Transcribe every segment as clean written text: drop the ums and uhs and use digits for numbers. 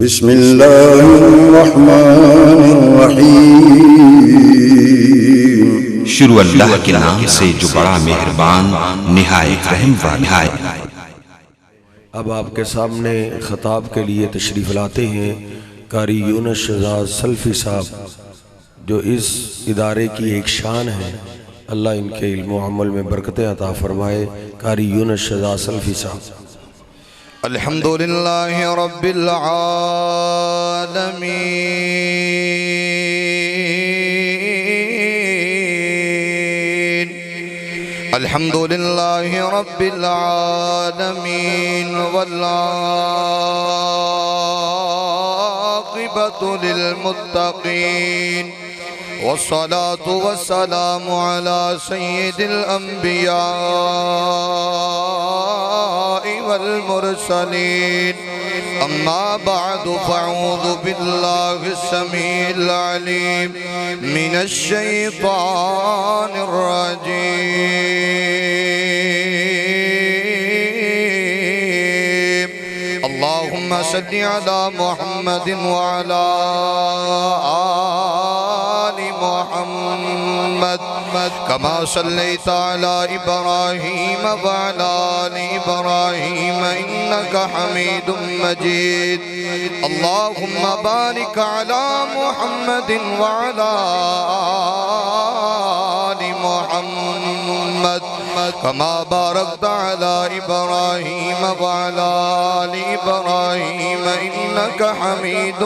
بسم اللہ الرحمن الرحیم۔ شروع اللہ کے نام سے جو بڑا مہربان نہایت رحم والا ہے۔ اب آپ کے سامنے خطاب کے لیے تشریف لاتے ہیں قاری یونس شہزاد سلفی صاحب، جو اس ادارے کی ایک شان ہے۔ اللہ ان کے علم و عمل میں برکتیں عطا فرمائے۔ قاری یونس شہزاد سلفی صاحب۔ الحمدللہ رب العالمین، الحمدللہ رب العالمین، والعاقبۃ للمتقین، والصلاة والسلام على سید الانبیاء والمرسلین، اما بعد فاعوذ باللہ السمیع العلیم من الشیطان الرجیم۔ اللہم صلی علی محمد وعلی آل محمد كما صليت على إبراهيم وعلى آل إبراهيم إنك حميد مجيد۔ اللهم بارك على محمد وعلى آل محمد كما باركت على إبراهيم وعلى آل إبراهيم إنك حميد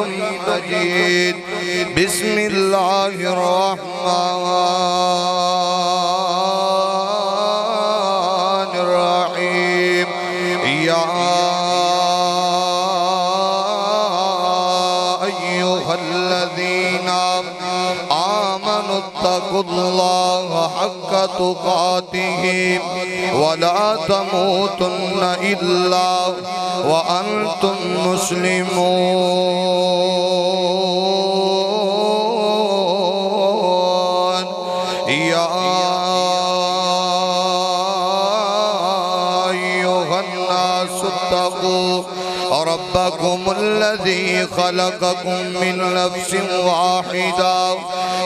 مجيد۔ بسم الله الرحمن الرحيم۔ يا أيها الذين آمنوا اتقوا الله حق تقاته ولا تموتن إلا وأنتم مسلمون۔ يا أيها الناس اتقوا ربكم الذي خلقكم من نفس واحدة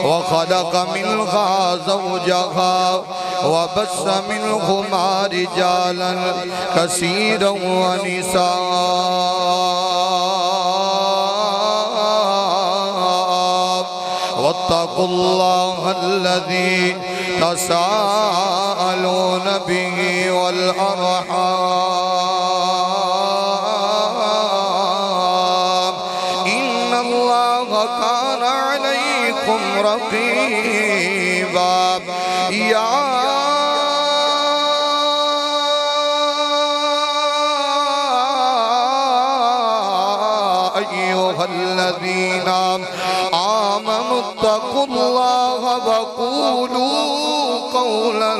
وخلق منها زوجها وبث منهما رجالا كثيرا ونساء، واتقوا الله الذي تساءلون به والأرحام، إن الله كان عليكم رقيبا۔ يا أيها الذين آمنوا اتقوا الله وقولوا قولا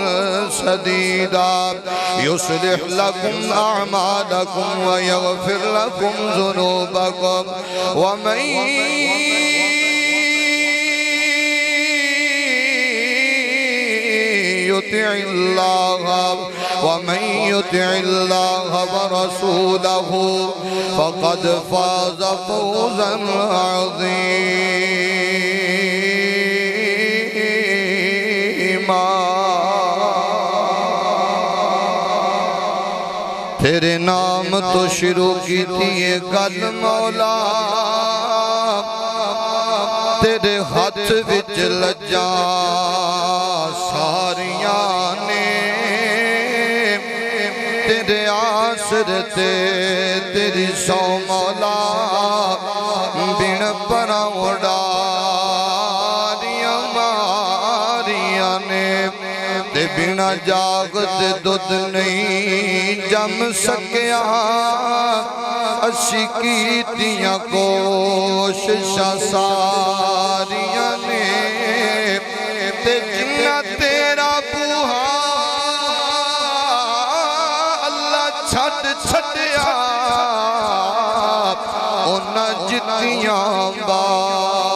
سديدا يصلح لكم أعمالكم ويغفر لكم ذنوبكم، ومن يطع الله ورسوله فقد فاز فوزا عظيما۔ تیرے نام تو شروع کی تھی یہ گل مولا، تیرے ہاتھ وچ لجا ساریاں نے، تیرے آسرے تیری سو مولا، بن پرا اڑاریاں ماریاں نے، تے بنا جاگت دودھ نہیں جم سکیا، اسی کیتیاں کوششاں ساریاں نے، تے جنہ تیرا بوہا اللہ چھٹ چھٹیا، انہاں جتیاں بازیاں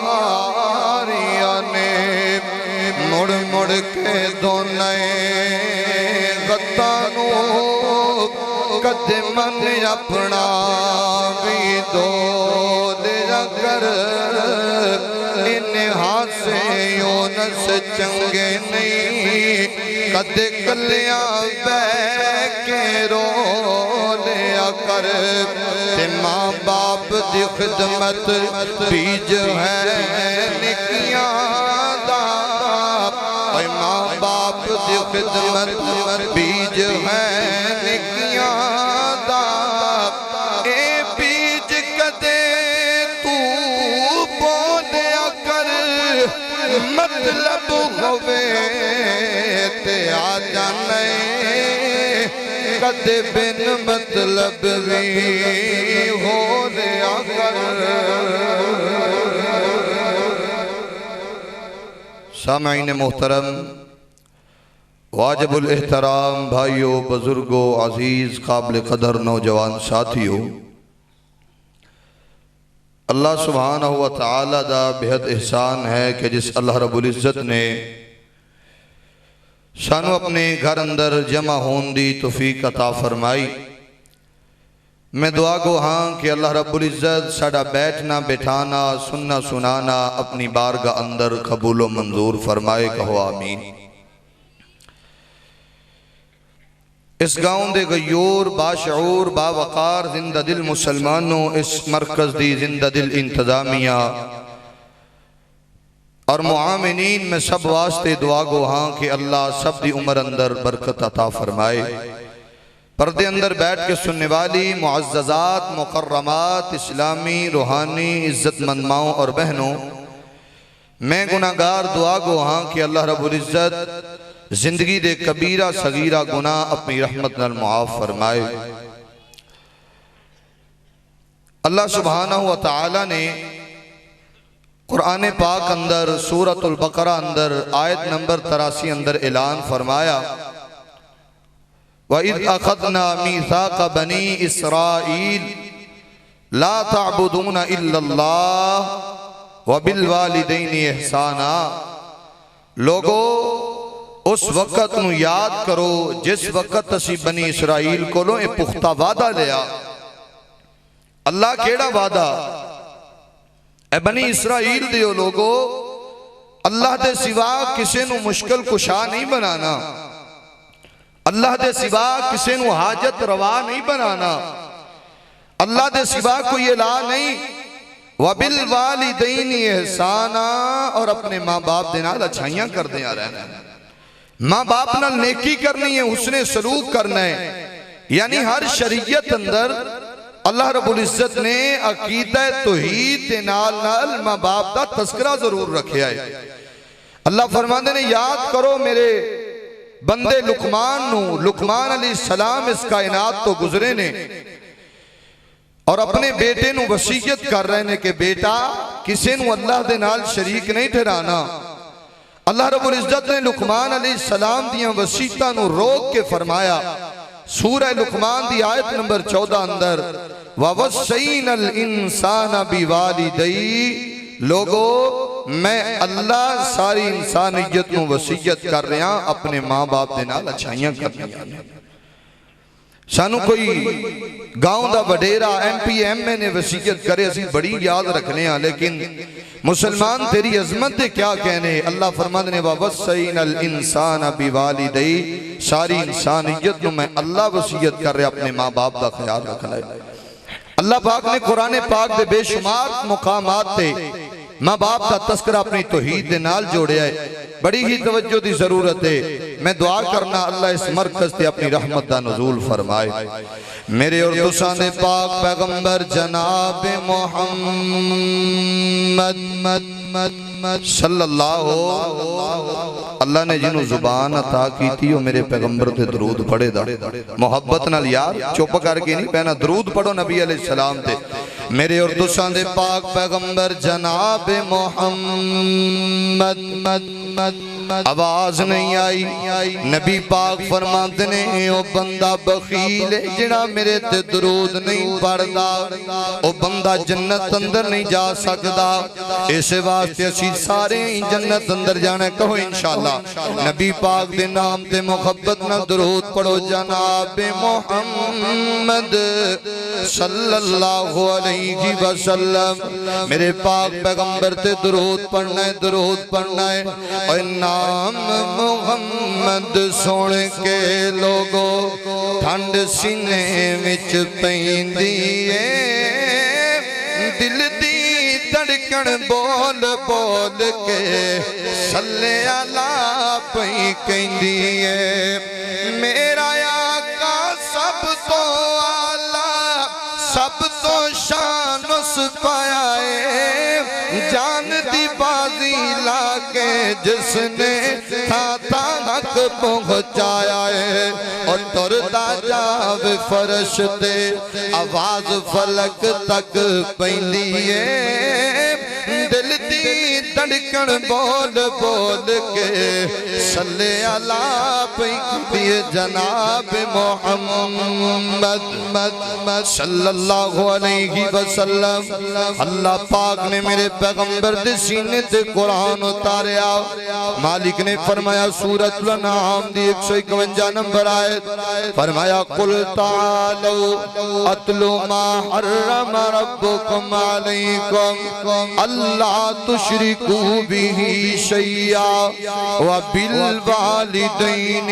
ہاریاں نے، مڑ مڑ کے دونے غطانوں قدمن اپنا بھی دو دیا کر انہاں سے یونس چنگے نہیں قد کلیاں بے کے رو لیا کر تے ماں باپ دی خدمت بیج ہے نکیاں دا اے ماں باپ دی خدمت بیج ہے نکیاں دا اے بیج کدے تو بولیا کر مطلب ہوئے تے آ جانے کدے بن مطلب بھی ہو لیا کر سامعین محترم واجب الاحترام بھائیو بزرگو عزیز قابل قدر نوجوان ساتھیو اللہ سبحانہ وتعالی دا بہت احسان ہے کہ جس اللہ رب العزت نے سانو اپنے گھر اندر جمع ہون دی توفیق عطا فرمائی میں دعا گو ہاں کہ اللہ رب العزت ساڑا بیٹھنا بٹھانا سننا سنانا اپنی بارگاہ اندر قبول و منظور فرمائے کہو آمین اس گاؤں دے غیور باشعور باوقار زندہ دل مسلمانوں اس مرکز دی زندہ دل انتظامیہ اور معامنین میں سب واسطے دعا گو ہاں کہ اللہ سب دی عمر اندر برکت عطا فرمائے پردے اندر بیٹھ کے سننے والی معززات مکرمات اسلامی روحانی عزت مند ماؤں اور بہنوں میں گناہگار دعا گو ہاں کہ اللہ رب العزت زندگی دے کبیرہ صغیرہ گناہ اپنی رحمت نال معاف فرمائے اللہ سبحانہ وتعالی نے قرآن پاک اندر سورۃ البقرہ اندر آیت نمبر 83 اندر اعلان فرمایا وَإِذْ أَخَذْنَا مِيثَاقَ بَنِي إِسْرَائِيلَ لَا تَعْبُدُونَ إِلَّا اللَّهَ وَبِالْوَالِدَيْنِ إِحْسَانًا لوگو اس وقت نو یاد کرو جس وقت اسی بنی اسرائیل کو لو ایک پختہ وعدہ لیا اللہ کیڑا وعدہ اے بنی اسرائیل دیو لوگو اللہ دے سوا کسے نو مشکل کشا نہیں بنانا اللہ دے سوا کسے نو حاجت روا نہیں بنانا اللہ دے سوا کوئی الہ نہیں وَبِالْوَالِدَيْنِ إِحْسَانًا اور اپنے ماں باپ دے نال اچھائیاں کر دیں آ رہے ہیں ماں باپ نال نیکی کرنی ہے حسن سلوک کرنا ہے یعنی ہر شریعت اندر اللہ رب العزت نے عقیدہ توحید نال ماں باپ دا تذکرہ ضرور رکھے آئے اللہ فرماندے نے یاد کرو میرے بندے لقمان علیہ السلام اس کائنات تو گزرے نے اور اپنے بیٹے نو وصیت کر رہے نے کہ بیٹا کسے نو اللہ دے نال شریک نہیں ٹھہرانا اللہ رب العزت نے لقمان علیہ السلام دیاں وصیتاں نو روک کے فرمایا سورہ لقمان دی آیت نمبر 14 اندر وَوَصَّيْنَا الْإِنسَانَ بِوَالِدَيْهِ لوگو میں اللہ ساری انسانیت نو وصیت کر رہا اپنے ماں باپ دے نال اچھائیاں کر رہا سانو کوئی گاؤں دا وڈیرا ایم پی ایم میں نے وصیت کرے اسی بڑی یاد رکھنے ہیں لیکن مسلمان تیری عظمت دے کیا کہنے اللہ فرمانے نے وَوَصَّيْنَا الْإِنسَانَ بِوَالِدَيْهِ ساری انسانیت نو میں اللہ وصیت کر رہے اپنے ماں باپ دا خیال رکھنا ہے اللہ پاک نے قرآن پاک دے بے شمار مقامات تے ماں باپ دا تذکرہ اپنی توحید دے نال جوڑے آئے بڑی ہی توجہ دی ضرورت ہے میں دعا کرنا اللہ اس مرکز تے اپنی رحمت دا نزول فرمائے میرے اور تسان دے پاک پیغمبر جناب محمد صلی اللہ نے جنہوں زبان عطا کی تھی وہ میرے پیغمبر تے درود پڑھے دا محبت نال یار چوپ کر کے نہیں پہنا درود پڑھو نبی علیہ السلام تے میرے اور تسان دے پاک پیغمبر جناب محمد آواز نہیں آئی نبی پاک فرماتے نے او بندہ بخیل ہے جڑا میرے تے درود نہیں پڑھدا او بندہ جنت اندر نہیں جا سکدا اس واسطے اسی سارے جنت اندر جانا کہو انشاءاللہ نبی پاک دے نام تے محبت نہ درود پڑھو جناب محمد صلی اللہ علیہ وسلم میرے پاک پیغمبر تے درود پڑھنا ہے اور نام محمد سن کے لوگو ٹھنڈ سینے وچ پیندی ہے دل دی دھڑکن بول بول کے صلی اللہ پئی کہندی ہے میرا آقا سب تو آلہ سب تو شان اس پایا ہے جان دی بازی لاکے جس نے تھا حق پہنچایا ہے اور تردہ جاو فرشتے آواز فلک تک پیندی ہے دل دی دھڑکن بول بول کے صلی اللہ پہ جناب محمد صلی اللہ علیہ وسلم اللہ پاک نے میرے پیغمبر دے سینے تے قرآن اتاریا مالک نے فرمایا سورۃ الانعام دی 151 نمبر آیت فرمایا قل تعالوا اتلو ما حرم ربکم علیکم اللہ تشرکوا به شیئا وبالوالدین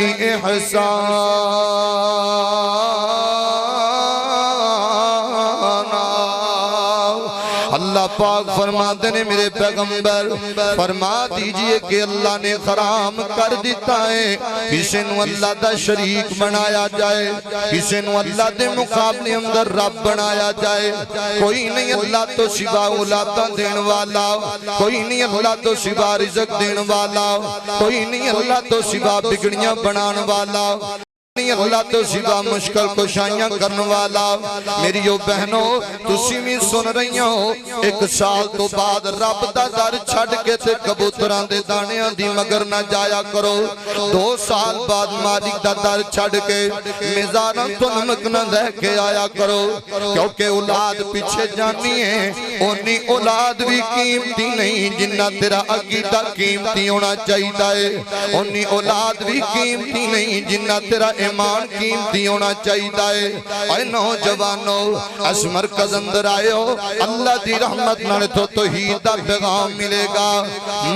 اللہ پاک فرماتے ہیں میرے پیغمبر فرما دیجئے کہ اللہ نے حرام کر دیتا ہے کسی نو اللہ دا شریک بنایا جائے کسی نو اللہ دے مقابلے اندر رب بنایا جائے کوئی نہیں اللہ تو سوا اولاداں دین والا کوئی نہیں اللہ تو سوا رزق دین والا کوئی نہیں اللہ تو سوا بگڑیاں بنان والا نہیں اللہ تو سوا مشکل کشائیاں کرنے والا میریو بہنوں تسی بھی سن رہی ہو ایک سال تو بعد رب دا در چھڑ کے تے کبوتران دے دانیاں دی مگر نہ جایا کرو 2 سال بعد مالک دا در چھڑ کے میزاراں تو نمک نہ رہ کے آیا کرو کیونکہ اولاد پیچھے جانی ہے انہی اولاد بھی قیمتی نہیں جنہ تیرا عقیدہ قیمتی ہونا چاہیے انہی اولاد بھی قیمتی نہیں جنہ تیرا ایمان قیمتی ہونا چاہیے اے نوجوانوں اس مرکز اندر آئے ہو اللہ دی رحمت نہ تو توحید دا پیغام ملے گا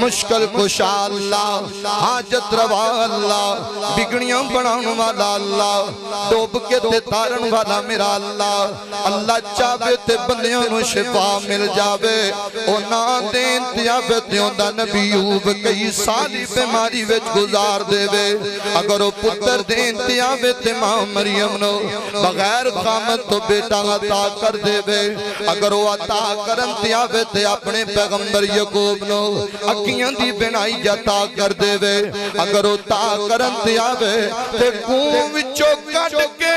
مشکل کشا اللہ حاجت روا اللہ بگڑیاں بنان والا اللہ ڈوب کے تے تارن والا میرا اللہ اللہ چاہے تے بندیاں نو شفا مل جاوے او نا دے انتیاب دیوں دا نبی ایوب کئی سالی بیماری وچ گزار دے وے اگر او پتر دے انتیاب تے ماں مریم نو بغیر قامت تو بیٹا عطا کر دے وے اگر وہ عطا کرن تیاب تے اپنے پیغمبر یعقوب نو اکیاں دی بنائی جاتا کر دے وے اگر وہ عطا کرن تیاب تے کون وچو کٹ کے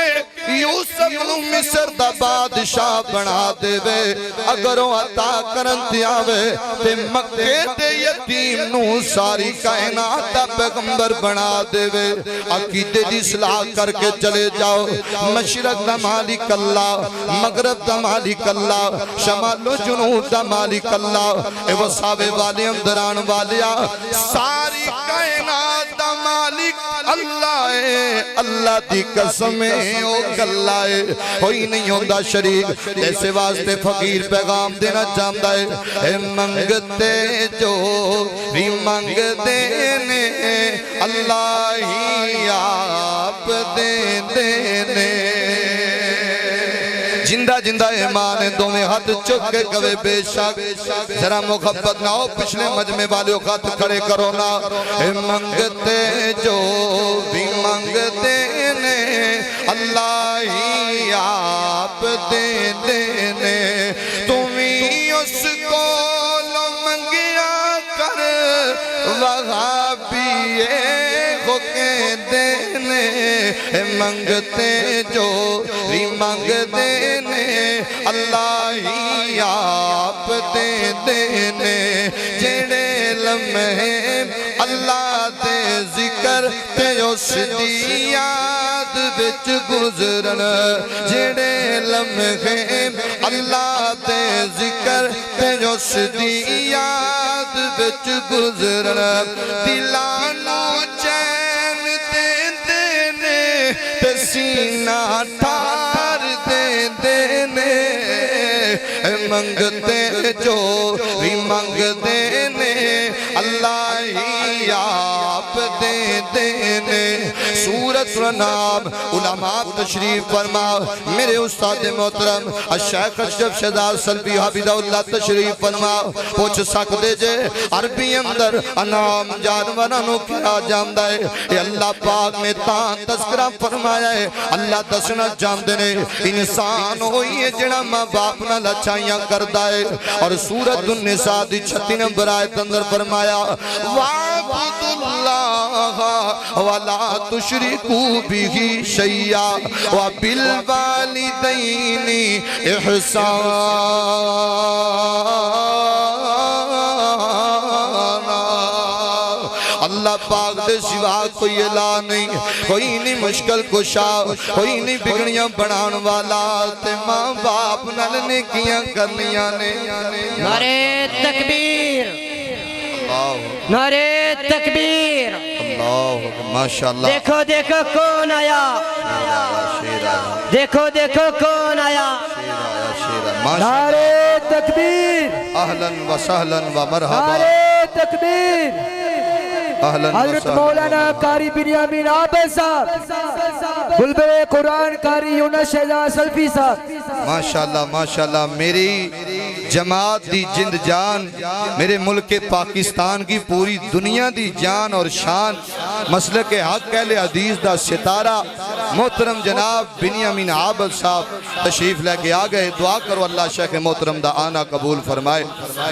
یوسف نو مصر دا بادشاہ بنا دے وے اگر وہ عطا کرن تیاب تے مکے دے یتیم نو ساری کائنات دا پیغمبر بنا دے وے عقیدے دی اصلاح کر کے چلے جاؤ مشرق دا مالک اللہ مغرب دا مالک اللہ شمال و جنوب دا مالک اللہ اے وصابے والے اندران والیا ساری کائنات دا مالک اللہ ہے اللہ دی قسمیں او کلہ ہے ہوئی نہیں ہوندہ شریک جیسے واسطے فقیر پیغام دینا چاہتا ہے اے منگتے جو بھی منگ دینے اللہ ہی آپ دے دینے زندہ زندہ ایمان دو میں ہاتھ چک کے کبے بے شک ذرا محبت نہ ہو پچھلے مجمع والے خط کھڑے کرو نا اے منگتے جو بھی منگ دینے اللہ ہی آپ دے دینے تمہیں اس کو لو منگیا کر وہابی ہو کے دینے منگتے جو بھی منگ دینے اللہ ہی آپ دے دینے جڑے لمحے اللہ ذکر تے اس دی یاد وچ گزرن جڑے لمحے اللہ دے ذکر تے اس دی یاد وچ گزرن دلاں نوں چین دے نے تے سینہ ٹھار دے نے منگتے جو بھی منگتے نے اللہ ہی آپ دے نے سورۃ الانعام علماء تشریف فرما میرے استاد محترم الشیخ اشرف شہزاد سلفی حافظہ اللہ تشریف فرما پوچھ سکتے جے عربی اندر انعام جانورانوں کیا جاندہ ہے اے اللہ پاک نے تاں تذکرہ فرمایا ہے اللہ دسنا جاندے نے انسان ہوئی ہے جڑا ماں باپ نہ لچائیاں کردہ ہے اور سورۃ النساء دی 36 نمبر آیت اندر فرمایا وَعَبُدُ اللَّهَ وَلَا تُشْرِكُوا بِهِ شَيْئًا وَبِالْوَالِدَيْنِ إِحْسَانًا اللہ پاک دے سوا کوئی الہ نہیں کوئی نہیں مشکل کشا کوئی نہیں بگڑیاں بنان والا تے ماں باپ نال نیکیاں کرنیاں نے نعرے تکبیر نعرے تکبیر ماشاءاللہ دیکھو دیکھو کون آیا دیکھو دیکھو کون آیا نعرے تکبیر اہلاً و سہلاً و مرحبا نعرے تکبیر حضرت مولانا قاری بنیامین عابد صاحب بلبل قرآن قاری یونس شہزاد سلفی صاحب ماشاءاللہ ماشاءاللہ میری جماعت دی جند جان میرے ملک پاکستان کی پوری دنیا دی جان اور شان مسلک حق اہل حدیث دا ستارہ محترم جناب بنیامین عابد صاحب تشریف لے کے آگئے دعا کرو اللہ شیخ محترم دا آنا قبول فرمائے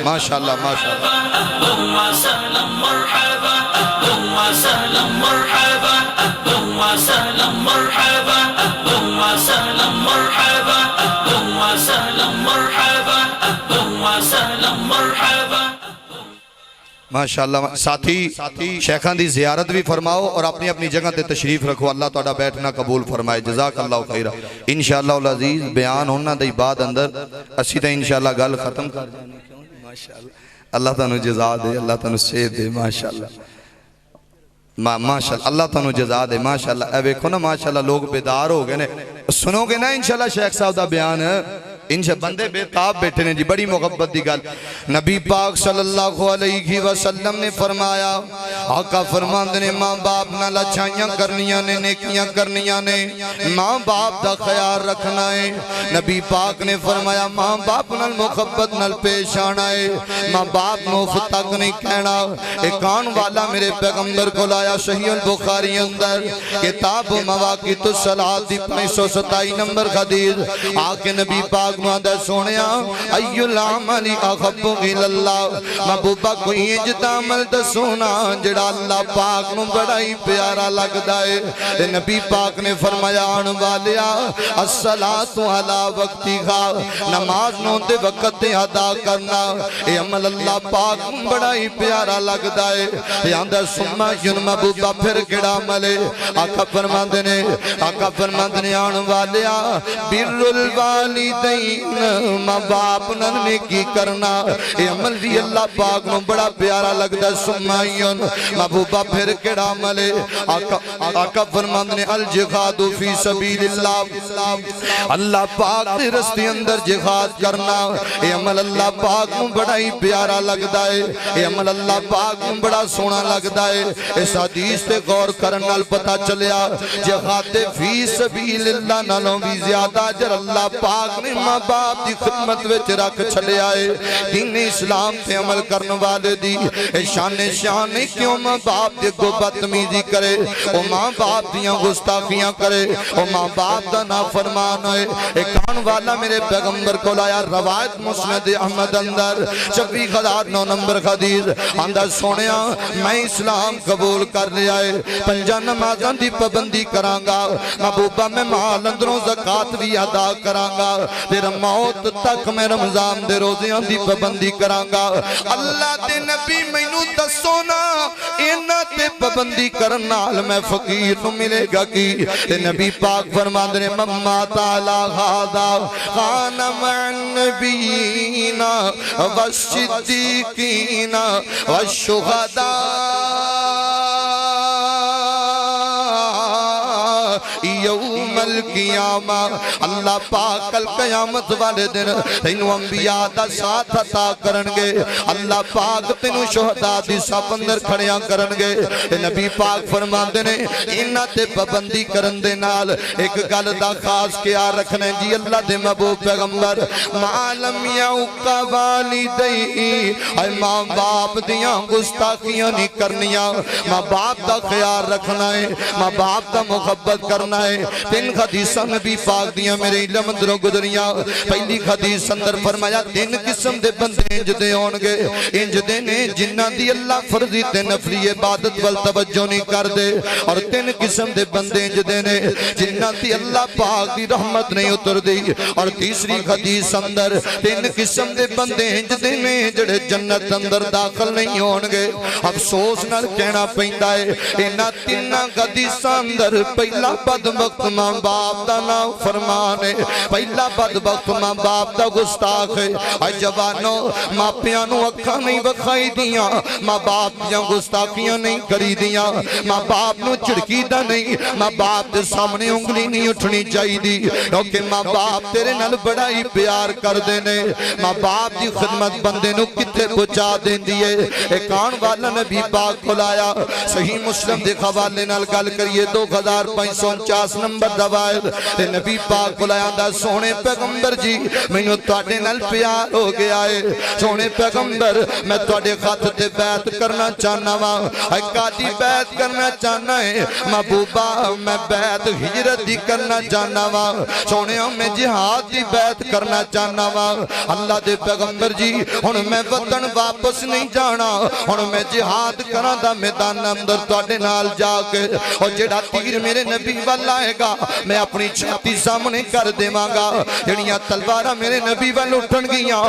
ماشاءاللہ ماشاءاللہ ماشاءاللہ ساتھی شیخان دی زیارت بھی فرماؤ اور اپنی اپنی جگہ تے تشریف رکھو اللہ تعالیٰ بیٹھنا قبول فرمائے جزاک اللہ خیرہ انشاءاللہ العزیز بیان ہونا دی بعد اندر اسی تا انشاءاللہ گل ختم کر جانی ماشاءاللہ اللہ تعالیٰ جزا دے اللہ تعالیٰ سید دے ماشاءاللہ ماشاءاللہ اللہ تعالیٰ جزا دے ماشاءاللہ اے بیکھو نا ماشاءاللہ لوگ بیدار ہو گئے سنو گے نا انشاءاللہ شیخ صاحب دا بیان ہے انشاء بندے بے تاب بیٹھے نے جی بڑی محبت دی گل نبی پاک صلی اللہ علیہ وسلم نے فرمایا آقا فرماندے نے ماں باپ نہ لچائیاں کرنیاں نے نیکیاں کرنیاں نے ماں باپ دا خیال رکھنا ہے نبی پاک نے فرمایا ماں باپ نال محبت نال پیش آنا ہے ماں باپ مفت تک نہیں کہنا ایک آن والا میرے پیغمبر کو لایا صحیح البخاری اندر کتاب مواقیت الصلاۃ دی 527 نمبر حدیث آکے نبی پاک مادہ سونیا ایو العمل احب الاللہ محبوبہ کوئی اجد عمل دا سونا جڑا اللہ پاک نو بڑا ہی پیارا لگ دائے نبی پاک نے فرمایا آن والیا الصلاۃ علی وقتی خواہ نماز نو دے وقت دے ادا کرنا اے عمل اللہ پاک نو بڑا ہی پیارا لگ دائے یاندہ سمہ یون محبوبہ پھر کڑا ملے آقا فرماندے نے آن والیا بر الوالدین ماں باپ نے کی کرنا اے عمل بھی اللہ پاک نو بڑا پیارا لگتا سمائیون محبوبہ پھر کڑا ملے آقا فرماندے نے الجہاد فی سبیل اللہ اللہ پاک دے رستے اندر جہاد کرنا اے عمل اللہ پاک نو بڑا ہی پیارا لگتا ہے اے عمل اللہ پاک نو بڑا سونا لگتا ہے اس حدیث تے غور کرنال پتا چلیا جہاد فی سبیل اللہ نالوں بھی زیادہ اجر اللہ پاک نے ماں باپ دی خدمت وچ رکھ چھڑے آئے دین اسلام تے عمل کرنے والے دی شان کیوں ماں باپ دے کو بدتمیزی کرے او ماں باپ دیاں گستاخیاں کرے او ماں باپ دا نافرمان ہوئے ایک آن والا میرے پیغمبر کو لایا روایت مسند احمد اندر 26,009 نمبر حدیث اندر سونیا میں اسلام قبول کر لیا ہے 5 نمازاں دی پابندی کرانگا محبوبہ میں مال اندروں زکاة بھی ادا کرانگا تے پھر موت تک میں رمضان دے روزیاں دی پابندی کرانگا اللہ دے نبی مینوں دسو نا انہاں تے پابندی کرن نال میں فقیر نوں ملے گا کی تے نبی پاک فرماندے نے مما تعالی ھذا کان مع النبیین والصدیقین والشہداء یوم القیامہ اللہ پاک کل قیامت والے دن تینوں انبیاء دا ساتھ عطا کرنگے اللہ پاک تینوں شہداء دی صف اندر کھڑیاں کرنگے نبی پاک فرماندے نے انہاں تے پابندی کرن دے نال ایک گل دا خاص کیا رکھنا جی اللہ دے محبوب پیغمبر معلم یعق والدی اے ماں باپ دیاں گستاخیاں نہیں کرنیاں ماں باپ دا خیال رکھنا ہے ماں باپ دا محبت کرنا ہے تین حدیثاں نبی پاک دیاں میرے علم اندروں گزریاں پہلی حدیث اندر فرمایا تین قسم دے بندے انج دے ہونگے انج دے نے جنہاں دی اللہ فرضی تے نفلی عبادت وال توجہ نہیں کر دے اور تین قسم دے بندے انج دے نے جنہاں دی اللہ پاک دی رحمت نہیں اتر دی اور تیسری حدیث اندر تین قسم دے بندے انج دے نے جڑے جنت اندر داخل نہیں ہونگے افسوس نال کہنا پیندا ہے انہاں تیناں حدیثاں اندر پہلا بدبخت ماں باپ دا نام فرمان ہے پہلا بدبخت ماں باپ دا گستاخ ہے اے جوانو ماں پیانو اکھا نہیں بکھائی دیاں ماں باپ دیاں گستاخیاں نہیں کری دیاں ماں باپ نو چڑکی دا نہیں ماں باپ دے سامنے انگلی نہیں اٹھنی چاہی دی کیونکہ ماں باپ تیرے نال بڑا ہی پیار کر دینے ماں باپ دی خدمت بندے نو کتے پہنچا دین دیئے ایک آن والا نبی پاک کھلایا صحیح مسلم دے حوالے نال گل کریے 2549 نمبر دوائد تے نبی پاک کھلایا دا سونے پیغمبر جی میں نو تواڈے نال پیار ہو گیا ہے سونے پیغمبر میں تواڈے خط تے بیعت کرنا چاہنا وا اے قاضی بیعت کرنا چاہنا ہے محبوبہ میں بیعت ہجرت دی کرنا چاہنا وا سونے میں جہاد دی بیعت کرنا چاہنا وا اللہ دے پیغمبر جی ہن میں وطن واپس نہیں جانا ہن میں جہاد کراں دا میدان اندر تواڈے نال جا کے اور جڑا تیر میرے نبی والا آئے گا میں اپنی چھاتی سامنے کر دے مانگا جڑیاں تلوارہ میرے نبی والا اٹھن گیاں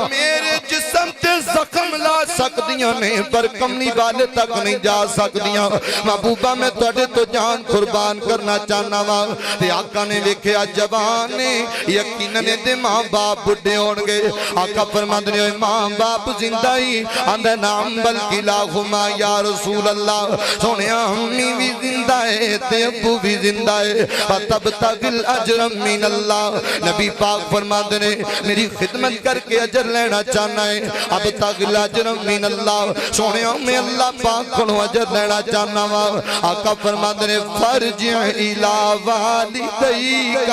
میرے جسم تے زخم لا سکدیاں نہیں پر کمنی والے تک نہیں جا سکدیاں محبوبہ میں توڑے تو جان قربان کرنا چاہنا وا تے آقا نے ویکھیا جوان نے یقیناً دے ماں باپ بڑھے ہونگے آقا فرماندے نے ماں باپ زندہ ہی اندے نام بلکہ لاہما یا رسول اللہ سونے امی بھی زندہ ہے تے ابو بھی زندہ ہے فَتَبْتَغِ الْأَجْرَ مِنَ اللَّهِ نبی پاک فرماندے نے میری خدمت کر کے اجر لینا چاہنا ہے ابتغ الْأَجْرَ مِنَ اللَّهِ سونے میں اللہ پاک کھنو اجر لینا چاہنا وا آقا فرماندے نے فَرْجِعْ إِلَىٰ وَالِدَيْكَ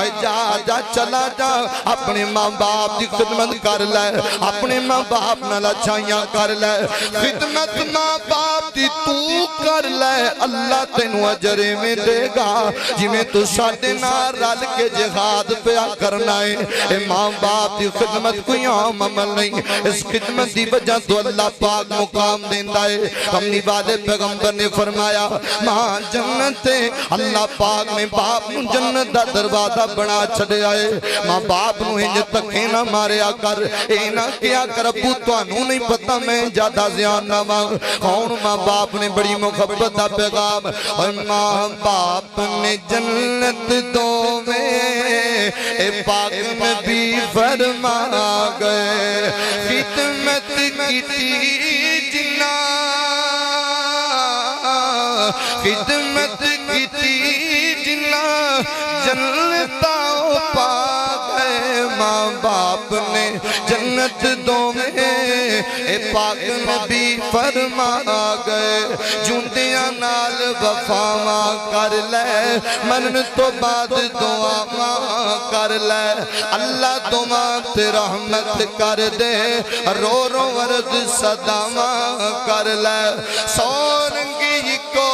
اے جا جا چلا جا اپنے ماں باپ دی خدمت کر لے اپنے ماں باپ نال اچھائیاں کر لے خدمت ماں باپ دی تو کر لے اللہ تینو اجرے میں دے گا جی میں تو ساڑھے نار رل کے جہاد پیا کرنا ہے اے ماں باپ دی خدمت کوئی عام عمل نہیں اس خدمت دی وجہ تو اللہ پاک مقام دیندہ ہے کمنی والے پیغمبر نے فرمایا ماں جنت ہے اللہ پاک میں باپ نو جنت دا دروازہ بنا چھڑے آئے ماں باپ نو انج تکے نہ ماریا کر اے نہ کیا کر ابو تو انہوں نہیں پتا میں جادہ زیان نہ ماں کون ماں باپ نے بڑی محبت دا پیغام اور ماں باپ نے جنت دو میں اے پاک نبی فرما گئے خدمت کی تھی جنا خدمت کی تھی جنا جنتا پا گئے ماں باپ نے جنت دو میں اے پاک نبی فرما گئے جوندیاں نال وفا ماں کر لے من تو بعد دعا ماں کر لے اللہ دعا تے رحمت کر دے رو رو ورد صدا ماں کر لے سورنگی کو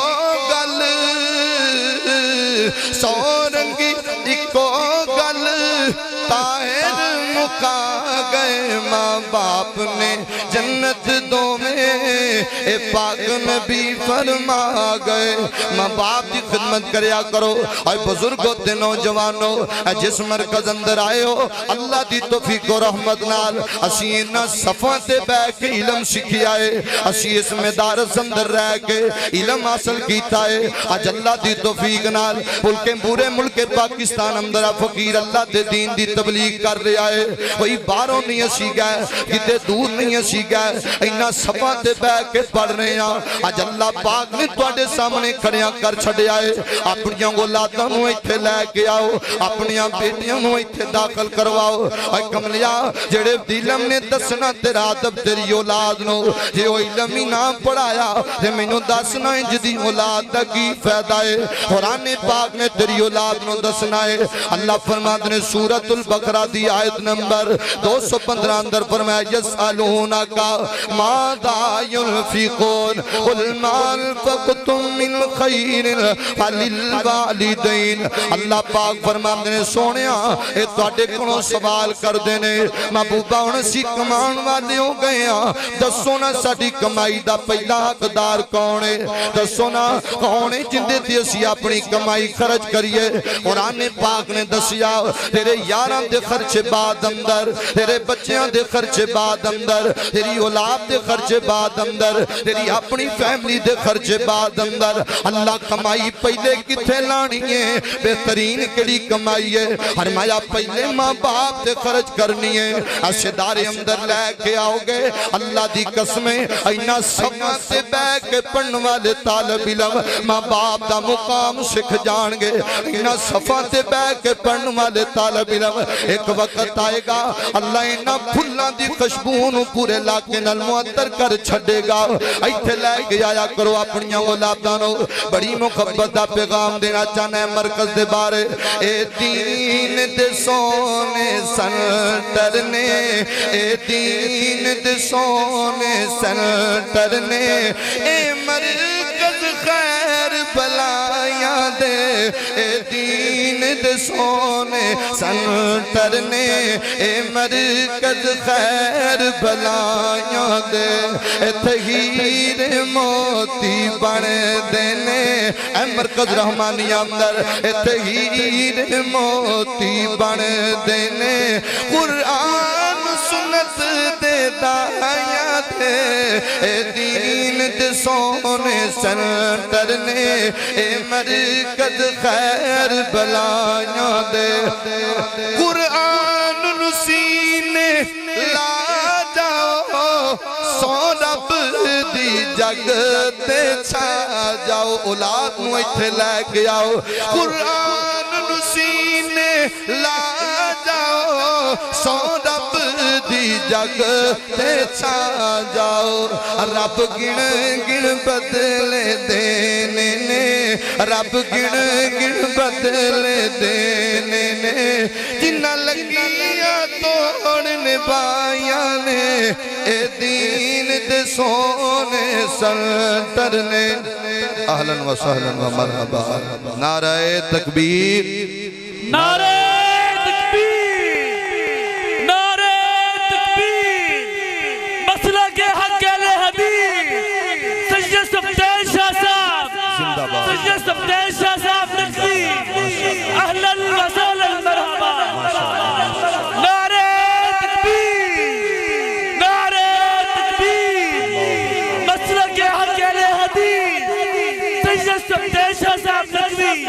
گل سورنگی کو گل طاہر مکا گئے ماں باپ نے جنت دو میں اے پاک نبی فرما گئے ماں باپ کی خدمت کریا کرو اے بزرگوں تے نوجوانوں اے جس مرکز اندر آئے ہو اللہ دی توفیق و رحمت نال اسی انہاں صفاں تے بے کے علم سکھی آئے اسی اس مدارس اندر رہ کے علم حاصل کیتا ہے اج اللہ دی توفیق نال ملکیں پورے ملک پاکستان اندر فقیر اللہ دے دین دی تبلیغ کر رہا ہے وہی باہروں نہیں اسی گئے کتے دور نہیں اسی گئے انہاں صفاں تے بے کے پڑھ رہے ہیں اج اللہ پاک نے تواڈے سامنے کھڑیاں کر چھڈیا ہے اپنی اولاداں نوں ایتھے لے کے آؤ اپنی بیٹیاں نوں ایتھے داخل کرواؤ اے کملیا جڑے علم نے دسنا تیرا ادب تیری اولاد نو جے او علم ہی نہ پڑھایا تے مینوں دسنا انج دی اولاد دا کی فائدہ ہے قرآن پاک نے تیری اولاد نو دسنا ہے اللہ فرماتے نے سورۃ البقرہ دی آیت نمبر 215 اندر فرمایا یسألونک ماذا ينفقون قل ما انفقتم من خیر فللوالدین اللہ پاک فرماتے نے سونیا اے تواڈے کولوں سوال کردے نے محبوبہ ہن اسی کمان والے ہو گئے ہاں دسو نا ساڈی کمائی دا پہلا حقدار کون ہے دسو نا کون ہے جندے تے اسی اپنی کمائی خرچ کریے قرآن پاک نے دسیا تیرے یاراں دے خرچے بعد اندر تیرے بچیاں دے خرچے بعد اندر تیری اولاد دے خرچے بعد اندر تیری اپنی فیملی دے خرچے بعد اندر اللہ کمائی پہلے کتھے لانی ہے بہترین کڑی کمائی ہے فرمایا پہلے ماں باپ دے خرچ کرنی ہے اشدارے اندر لے کے آؤ گے اللہ دی قسمیں اینا سما سے بے کے پڑھن والے طالب علم ماں باپ دا مقام سکھ جان گے اینا صفا سے بے کے پڑھن والے طالب علم ایک وقت آئے گا اللہ اینا پھلا دی خشبون پورے علاقے نال معطر کر چھڑے گا ایتھے لے کے آیا کرو اپنیاں اولادانو بڑی محبت دا پیغام دینا چاہنا ہے مرکز دے بارے اے دین دے سونے سنٹر نے اے دین دے سونے سنٹر نے اے مرکز خیر بلایاں دے اے دین دے سونے سنٹر نے اے مرکز خیر بلایاں دے اے تہیر موتی بن دینے اے مرکز رحمانی اندر اے تہیر موتی بن دینے قرآن سنت دے دایا دے اے دین دے سونے سنٹر نے اے مرکز خیر بلایاں دے قرآن نسینے لا جاؤ سو رب دی جگ تے چھا جاؤ اولاد نو ایتھے لے کے آؤ قرآن نسینے لا جاؤ سو رب دی جگ تے چھا جاؤ رب گن گن بدلے دینے نے رب گن گن بدلے دینے نے جنہ لگیاں توڑنے بایاں نے اے دین دے سونے سنٹر نے اہلاً و سہلاً و مرحبا نعرہ تکبیر نعرہ تکبیر نعرہ تکبیر مسئلہ کے حق اہل حدیث سید صفدین شاہ صاحب سید صفدین شاہ صاحب نقصی اہلاً و سہلاً مرحبا نعرہ تکبیر نعرہ تکبیر مسئلہ کے حق اہل حدیث سید صفدین شاہ صاحب نقصی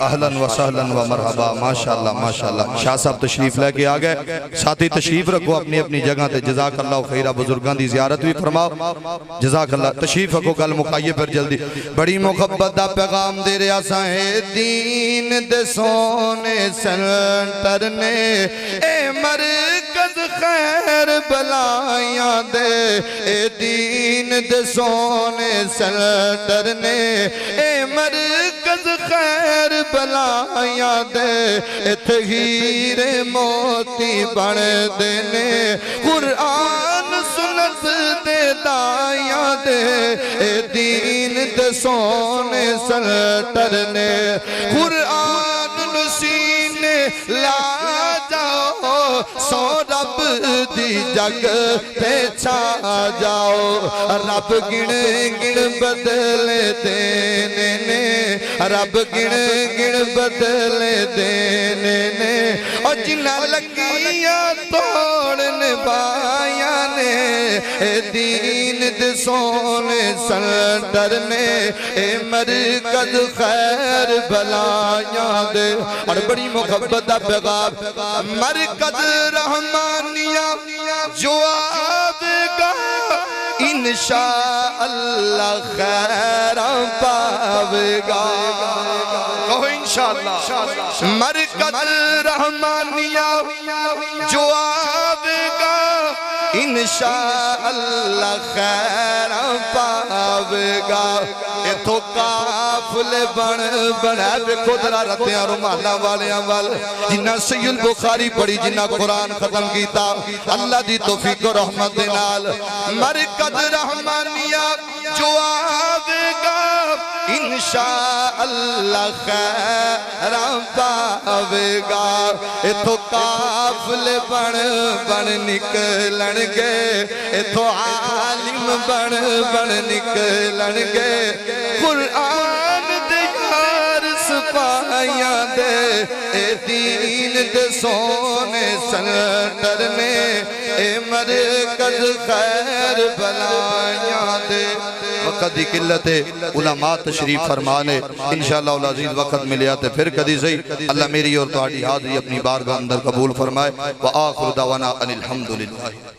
اہلاً و سہلاً و مرحبا ماشاءاللہ ماشاءاللہ شاہ صاحب تشریف لے کے آگئے ساتھی تشریف رکھو اپنی اپنی جگہ تے جزاک اللہ خیرہ بزرگان دی زیارت بھی فرماؤ جزاک اللہ تشریف رکھو کل مقایے پر جلدی بڑی محبت دا پیغام دے رہا سائیں دین دے سونے سنٹر نے اے مرکز خیر بلایاں دے اے دین دے سونے سنٹر نے اے مرکز خیر بلایاں دے اے تہیر موتی بن دینے قرآن سنت دے دایاں دے اے دین دے سونے سنٹر نے قرآن سینے لا جاؤ سو رب دی جگ تے چھا جاؤ رب گن گن بدلے دینے نے رب گن گن بدلے دینے نے اور جنہ لگیاں توڑن بایا نے اے دین دے سونے سنٹر نے اے مرکز خیر بلایاں دے اور بڑی محبت دا پیغام مرکز رحمانیہ جو آوے گا انشاءاللہ خیر پاوے گا کہو انشاءاللہ مرکز رحمانیہ جو آوے گا انشاءاللہ خیر پاوے گا اے تو کافلے بن بڑھے دیکھو درہ رہتے ہیں رمالہ والے عمل جنہ صحیح البخاری پڑھی جنہ قرآن ختم کیتا اللہ دی توفیق و رحمت نال مرکز رحمانیہ جو آوے گا انشاءاللہ خیر پاوے گا اے تو کافلے بن بن نکلن گے اے تو عالم بن بن نکلن گے قرآن دے یار سپاہیاں دے اے دین دے سونے سنٹر نے اے مرکز خیر بلایاں دے وقت دی قلت علماء تشریف فرمانے انشاءاللہ العزیز وقت ملیا تے پھر کدی صحیح اللہ میری اور تہاڈی حاضری اپنی بارگاہ اندر قبول فرمائے وآخر دعوانا ان الحمدللہ